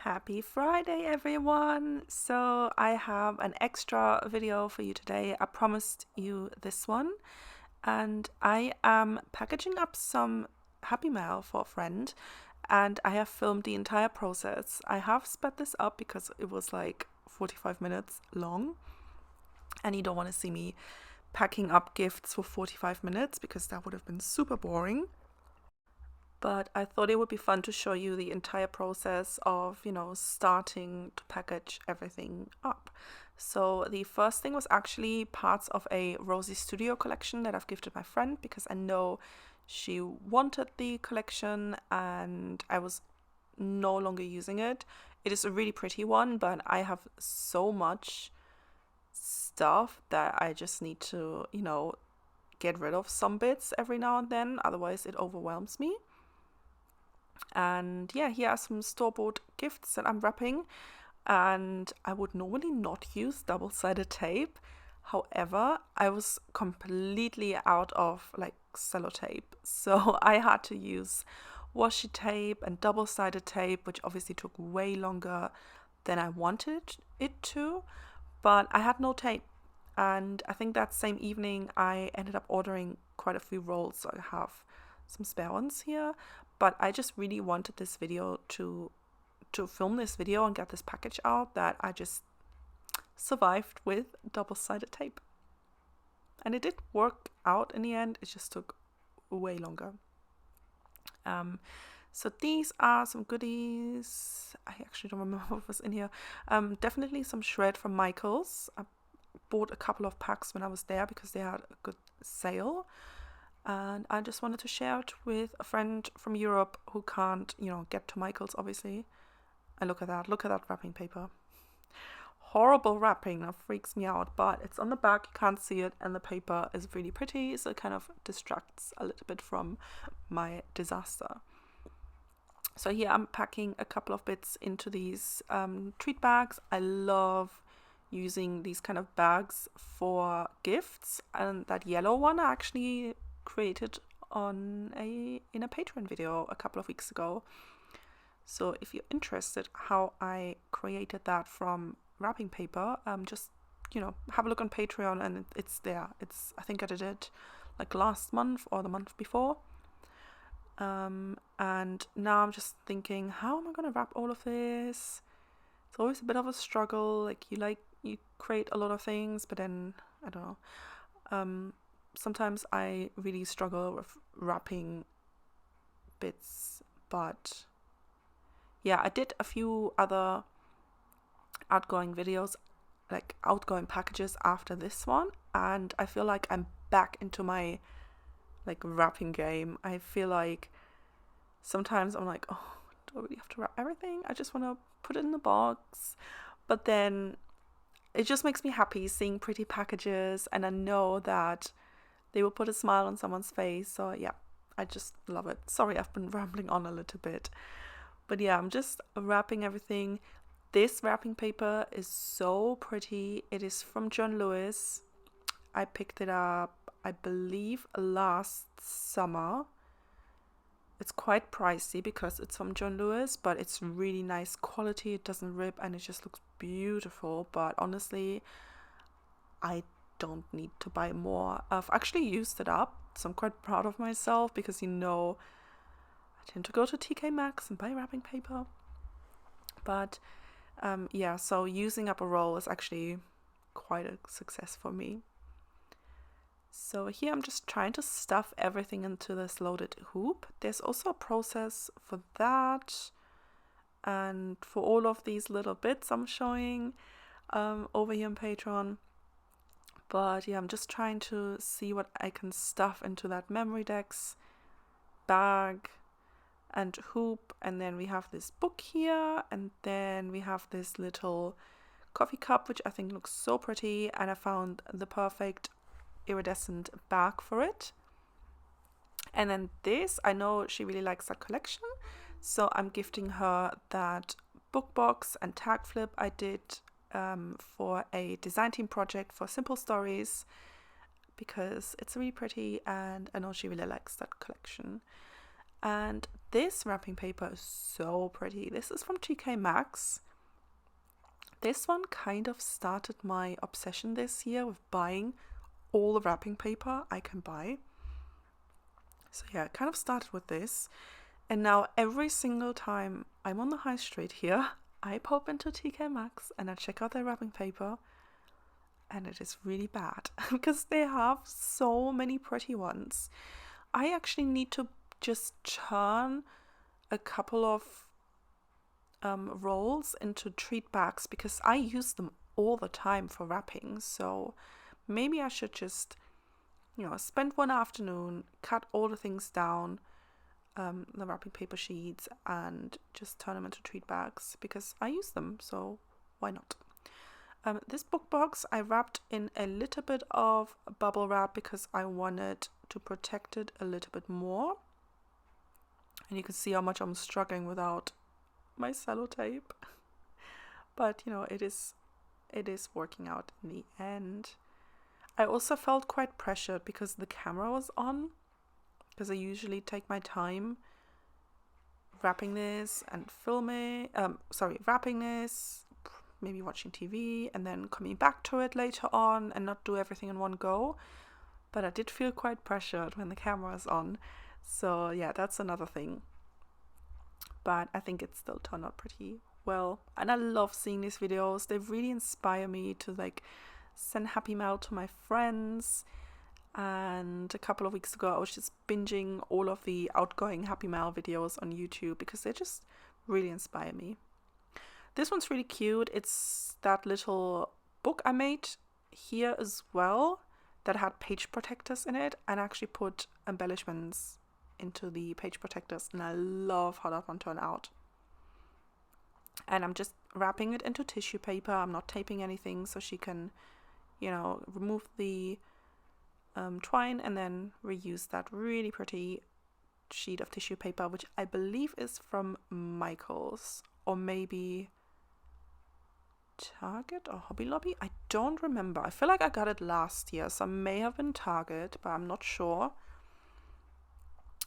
Happy Friday, everyone! So, I have an extra video for you today. I promised you this one, and I am packaging up some Happy Mail for a friend, and I have filmed the entire process. I have sped this up because it was like 45 minutes long, and you don't want to see me packing up gifts for 45 minutes because that would have been super boring. But I thought it would be fun to show you the entire process of, starting to package everything up. So the first thing was actually parts of a Rosie Studio collection that I've gifted my friend because I know she wanted the collection and I was no longer using it. It is a really pretty one, but I have so much stuff that I just need to, get rid of some bits every now and then, otherwise it overwhelms me. And yeah, here are some store-bought gifts that I'm wrapping. And I would normally not use double-sided tape. However, I was completely out of like sellotape. So I had to use washi tape and double-sided tape, which obviously took way longer than I wanted it to. But I had no tape. And I think that same evening I ended up ordering quite a few rolls. So I have some spare ones here. But I just really wanted this video to film this video and get this package out that I just survived with double-sided tape. And it did work out in the end, it just took way longer. So these are some goodies. I actually don't remember what was in here. Definitely some shred from Michaels. I bought a couple of packs when I was there because they had a good sale. And I just wanted to share it with a friend from Europe who can't, get to Michaels, obviously. And look at that wrapping paper. Horrible wrapping, that freaks me out, but it's on the back, you can't see it, and the paper is really pretty, so it kind of distracts a little bit from my disaster. So here I'm packing a couple of bits into these treat bags. I love using these kind of bags for gifts, and that yellow one I actually created in a Patreon video a couple of weeks ago. So if you're interested how I created that from wrapping paper, just have a look on Patreon and it's there. I think I did it like last month or the month before. And now I'm just thinking, how am I gonna wrap all of this? It's always a bit of a struggle. You create a lot of things, but then I don't know. Sometimes I really struggle with wrapping bits, but yeah, I did a few other outgoing videos, like outgoing packages after this one, and I feel like I'm back into my like wrapping game. I feel like sometimes I'm like, oh, do I really have to wrap everything? I just want to put it in the box. But then it just makes me happy seeing pretty packages, and I know that they will put a smile on someone's face. So yeah, I just love it. Sorry, I've been rambling on a little bit. But yeah, I'm just wrapping everything. This wrapping paper is so pretty. It is from John Lewis. I picked it up, I believe, last summer. It's quite pricey because it's from John Lewis, but it's really nice quality. It doesn't rip and it just looks beautiful. But honestly, I don't need to buy more. I've actually used it up, so I'm quite proud of myself because I tend to go to TK Maxx and buy wrapping paper. But yeah, so using up a roll is actually quite a success for me. So here I'm just trying to stuff everything into this loaded hoop. There's also a process for that and for all of these little bits I'm showing over here on Patreon. But yeah, I'm just trying to see what I can stuff into that Memory-Dex bag and hoop. And then we have this book here, and then we have this little coffee cup, which I think looks so pretty, and I found the perfect iridescent bag for it. And then this, I know she really likes that collection, so I'm gifting her that book box and tag flip I did for a design team project for Simple Stories, because it's really pretty and I know she really likes that collection. And this wrapping paper is so pretty. This is from TK Maxx. This one kind of started my obsession this year with buying all the wrapping paper I can buy. So yeah, it kind of started with this. And now every single time I'm on the high street here, I pop into TK Maxx and I check out their wrapping paper. And it is really bad because they have so many pretty ones. I actually need to just turn a couple of rolls into treat bags because I use them all the time for wrapping. So maybe I should just, spend one afternoon, cut all the things down, the wrapping paper sheets, and just turn them into treat bags because I use them. So why not? This book box I wrapped in a little bit of bubble wrap because I wanted to protect it a little bit more. And you can see how much I'm struggling without my sellotape. But, it is working out in the end. I also felt quite pressured because the camera was on. Because I usually take my time wrapping this and wrapping this, maybe watching TV and then coming back to it later on and not do everything in one go. But I did feel quite pressured when the camera is on. So yeah, that's another thing. But I think it still turned out pretty well. And I love seeing these videos. They really inspire me to send happy mail to my friends. And a couple of weeks ago, I was just binging all of the outgoing happy mail videos on YouTube because they just really inspire me. This one's really cute. It's that little book I made here as well that had page protectors in it, and I actually put embellishments into the page protectors, and I love how that one turned out. And I'm just wrapping it into tissue paper. I'm not taping anything so she can, remove the twine and then reuse that really pretty sheet of tissue paper, which I believe is from Michaels or maybe Target or Hobby Lobby. I don't remember. I feel like I got it last year, so it may have been Target, but I'm not sure.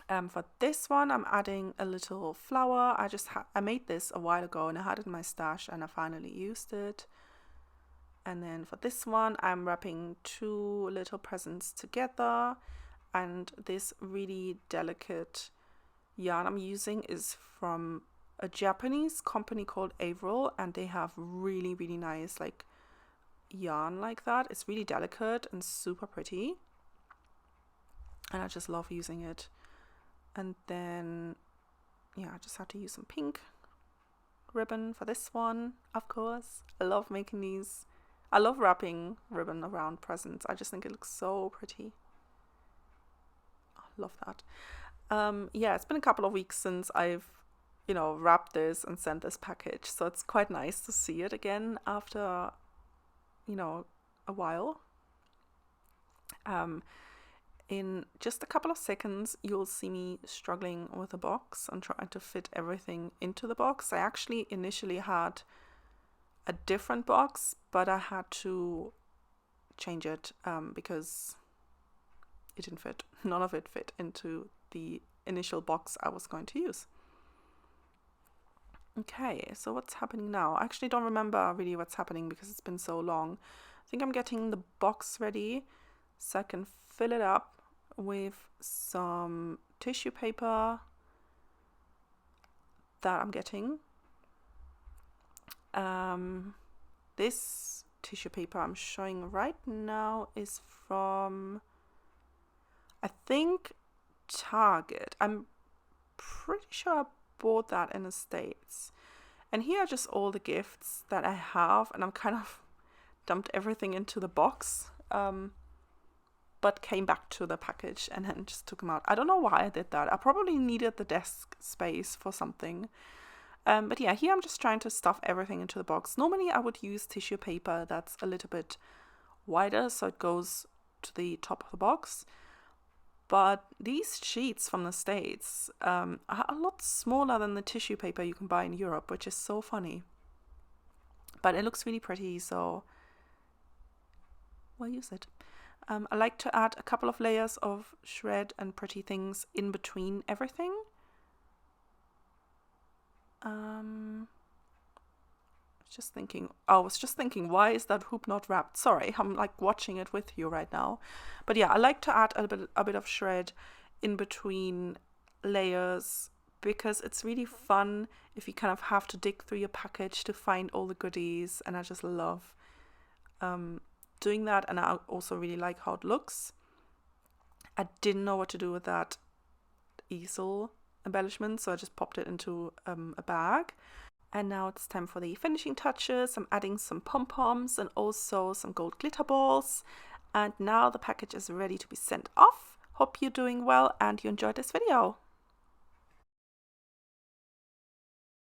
For this one, I'm adding a little flower. I made this a while ago and I had it in my stash and I finally used it. And then for this one, I'm wrapping two little presents together. And this really delicate yarn I'm using is from a Japanese company called Avril, and they have really, really nice yarn like that. It's really delicate and super pretty. And I just love using it. And then, I just had to use some pink ribbon for this one, of course. I love making these. I love wrapping ribbon around presents. I just think it looks so pretty. I love that. It's been a couple of weeks since I've, wrapped this and sent this package. So it's quite nice to see it again after, a while. In just a couple of seconds, you'll see me struggling with the box and trying to fit everything into the box. I actually initially had a different box, but I had to change it because it didn't fit. None of it fit into the initial box I was going to use. Okay, so what's happening now? I actually don't remember really what's happening because it's been so long. I think I'm getting the box ready so I can fill it up with some tissue paper that I'm getting. This tissue paper I'm showing right now is from, I think, Target. I'm pretty sure I bought that in the States. And here are just all the gifts that I have, and I'm kind of dumped everything into the box, but came back to the package and then just took them out. I don't know why I did that. I probably needed the desk space for something. But yeah, here I'm just trying to stuff everything into the box. Normally I would use tissue paper that's a little bit wider so it goes to the top of the box. But these sheets from the States are a lot smaller than the tissue paper you can buy in Europe, which is so funny. But it looks really pretty, so we'll use it. I like to add a couple of layers of shred and pretty things in between everything. Just thinking, I was just thinking, why is that hoop not wrapped? Sorry, I'm like watching it with you right now. But yeah, I like to add a bit of shred in between layers because it's really fun if you kind of have to dig through your package to find all the goodies, and I just love doing that, and I also really like how it looks. I didn't know what to do with that easel embellishment, so I just popped it into a bag. And now it's time for the finishing touches. I'm adding some pom-poms and also some gold glitter balls. And now the package is ready to be sent off. Hope you're doing well and you enjoyed this video.